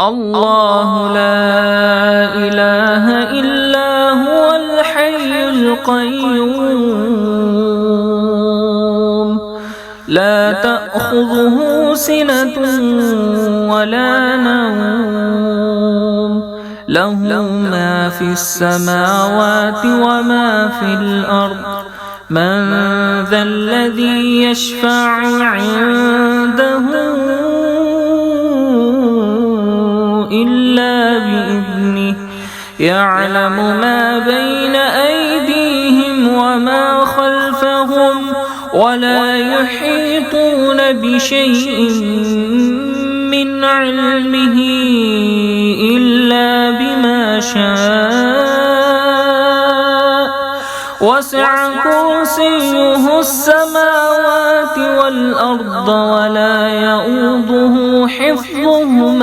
الله لا إله إلا هو الحي القيوم لا تأخذه سنة ولا نوم له ما في السماوات وما في الأرض من ذا الذي يشفع عنده إلا بإذنه يعلم ما بين أيديهم وما خلفهم ولا يحيطون بشيء من علمه إلا بما شاء وسع كرسيه السماوات والأرض ولا يؤوده حفظهما